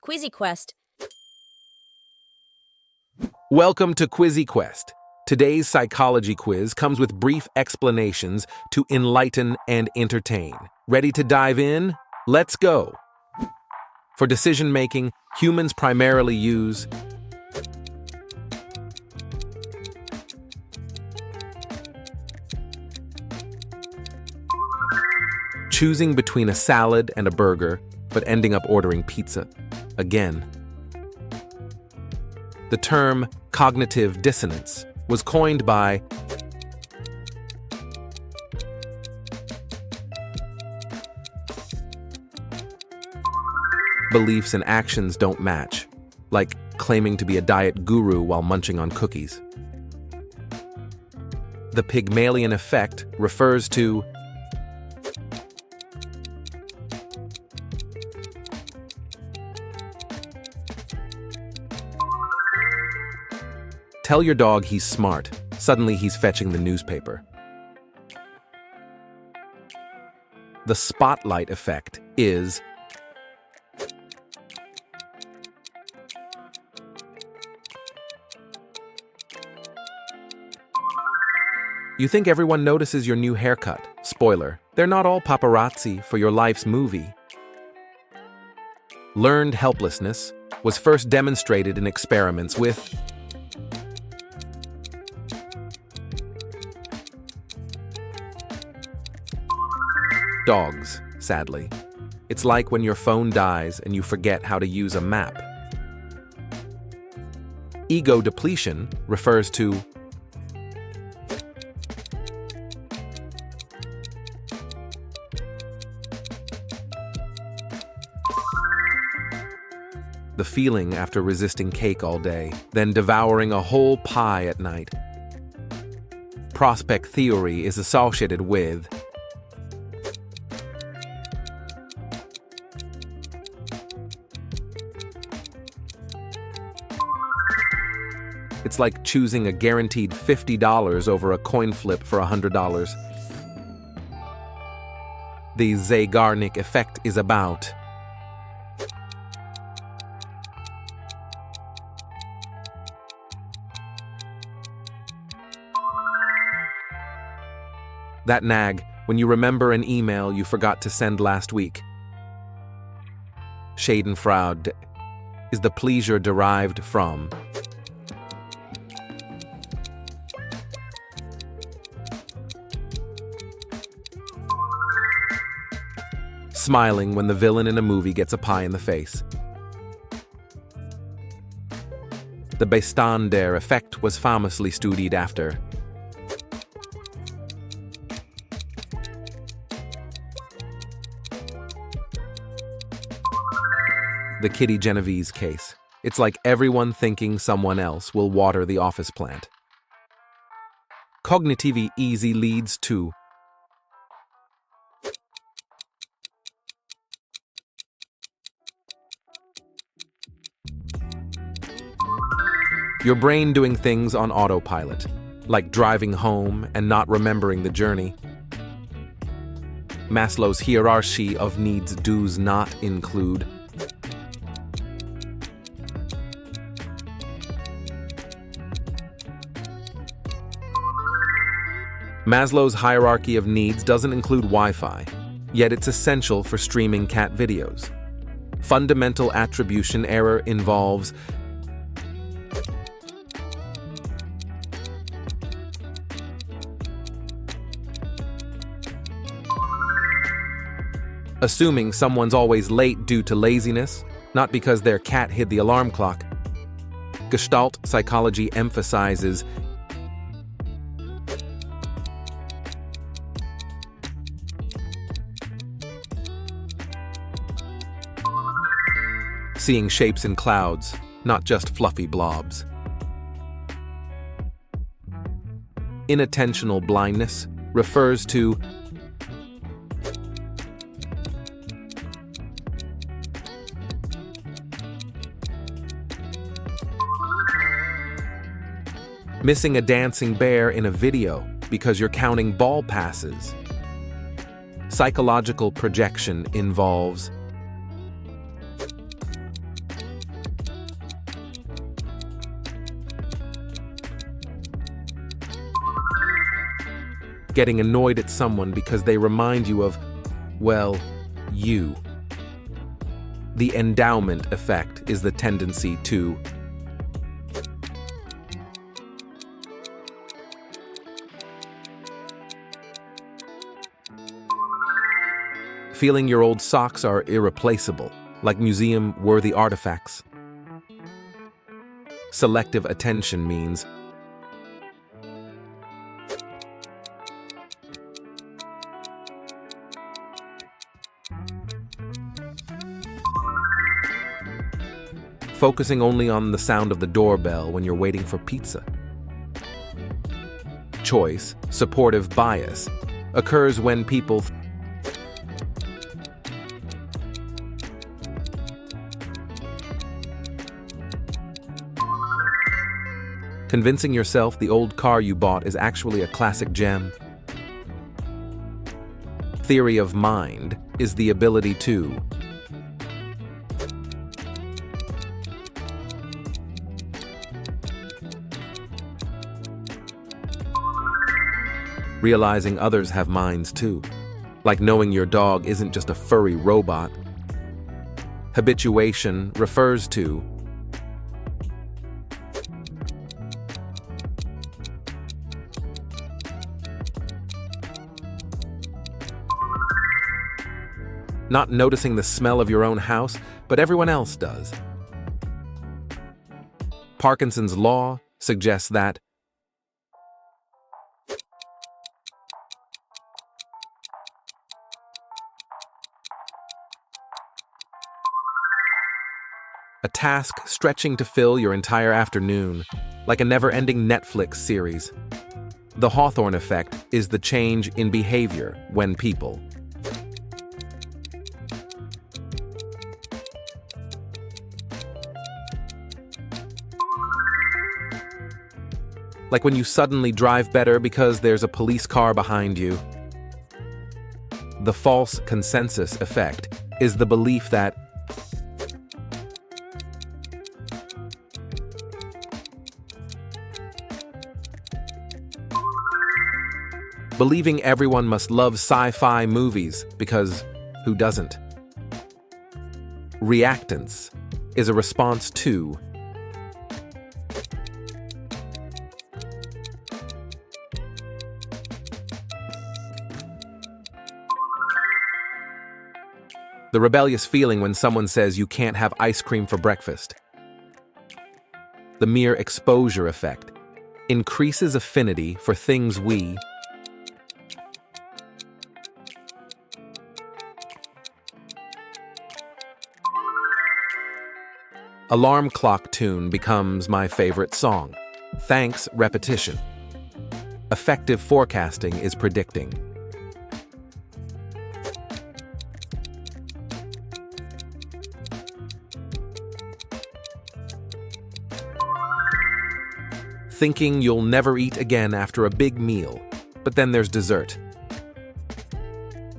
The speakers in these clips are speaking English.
QuizzyQuest. Welcome to QuizzyQuest. Today's psychology quiz comes with brief explanations to enlighten and entertain. Ready to dive in? Let's go! For decision-making, humans primarily use choosing between a salad and a burger, but ending up ordering pizza. Again. The term cognitive dissonance was coined by beliefs and actions don't match, like claiming to be a diet guru while munching on cookies. The Pygmalion effect refers to tell your dog he's smart. Suddenly he's fetching the newspaper. The spotlight effect is you think everyone notices your new haircut. Spoiler, they're not all paparazzi for your life's movie. Learned helplessness was first demonstrated in experiments with dogs, sadly. It's like when your phone dies and you forget how to use a map. Ego depletion refers to the feeling after resisting cake all day, then devouring a whole pie at night. Prospect theory is associated with it's like choosing a guaranteed $50 over a coin flip for $100. The Zeigarnik effect is about that nag when you remember an email you forgot to send last week. Schadenfreude is the pleasure derived from smiling when the villain in a movie gets a pie in the face. The bystander effect was famously studied after the Kitty Genovese case. It's like everyone thinking someone else will water the office plant. Cognitive easy leads to your brain doing things on autopilot, like driving home and not remembering the journey. Maslow's hierarchy of needs does not include Maslow's hierarchy of needs doesn't include Wi-Fi, yet it's essential for streaming cat videos. Fundamental attribution error involves assuming someone's always late due to laziness, not because their cat hid the alarm clock. Gestalt psychology emphasizes seeing shapes in clouds, not just fluffy blobs. Inattentional blindness refers to missing a dancing bear in a video because you're counting ball passes. Psychological projection involves getting annoyed at someone because they remind you of, well, you. The endowment effect is the tendency to feeling your old socks are irreplaceable, like museum-worthy artifacts. Selective attention means focusing only on the sound of the doorbell when you're waiting for pizza. Choice, supportive bias, occurs when people convincing yourself the old car you bought is actually a classic gem. Theory of mind is the ability to realizing others have minds too, like knowing your dog isn't just a furry robot. Habituation refers to not noticing the smell of your own house, but everyone else does. Parkinson's law suggests that a task stretching to fill your entire afternoon, like a never-ending Netflix series. The Hawthorne effect is the change in behavior when people like when you suddenly drive better because there's a police car behind you. The false consensus effect is the belief that believing everyone must love sci-fi movies because who doesn't? Reactance is a response to the rebellious feeling when someone says you can't have ice cream for breakfast. The mere exposure effect increases affinity for things we alarm clock tune becomes my favorite song. Thanks, repetition. Effective forecasting is predicting. Thinking you'll never eat again after a big meal, but then there's dessert.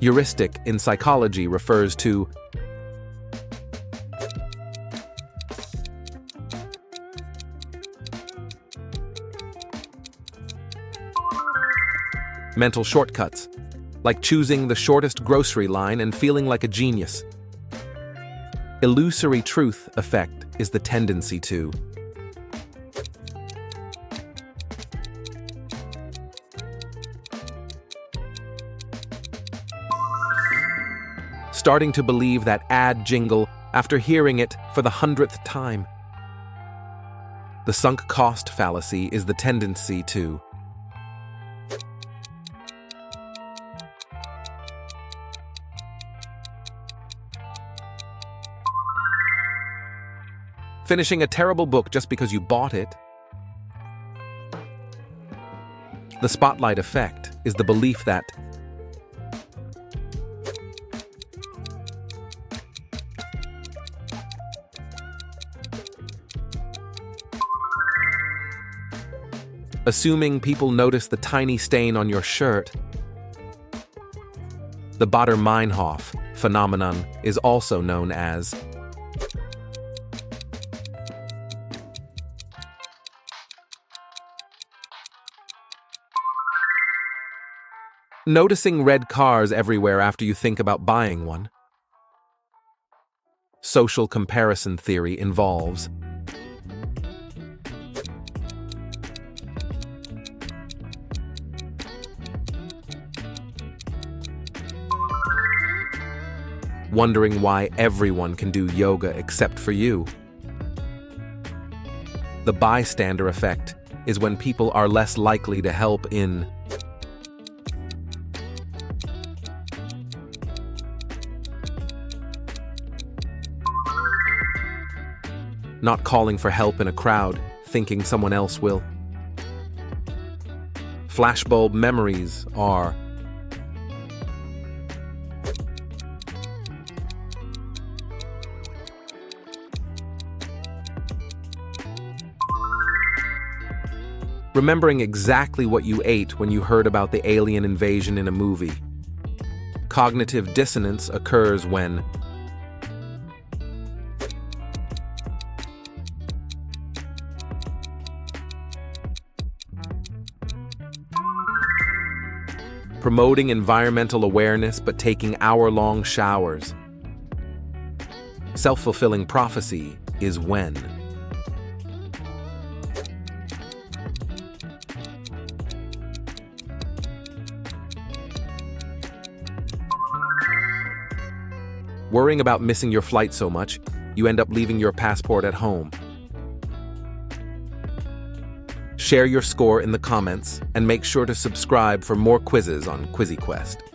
Heuristic in psychology refers to mental shortcuts, like choosing the shortest grocery line and feeling like a genius. Illusory truth effect is the tendency to starting to believe that ad jingle after hearing it for the 100th time. The sunk cost fallacy is the tendency to finishing a terrible book just because you bought it. The spotlight effect is the belief that assuming people notice the tiny stain on your shirt. The Baader-Meinhof phenomenon is also known as Noticing red cars everywhere after you think about buying one. Social comparison theory involves wondering why everyone can do yoga except for you. The bystander effect is when people are less likely to help in not calling for help in a crowd, thinking someone else will. Flashbulb memories are remembering exactly what you ate when you heard about the alien invasion in a movie. Cognitive dissonance occurs when promoting environmental awareness but taking hour-long showers. Self-fulfilling prophecy is when worrying about missing your flight so much, you end up leaving your passport at home. Share your score in the comments and make sure to subscribe for more quizzes on QuizzyQuest.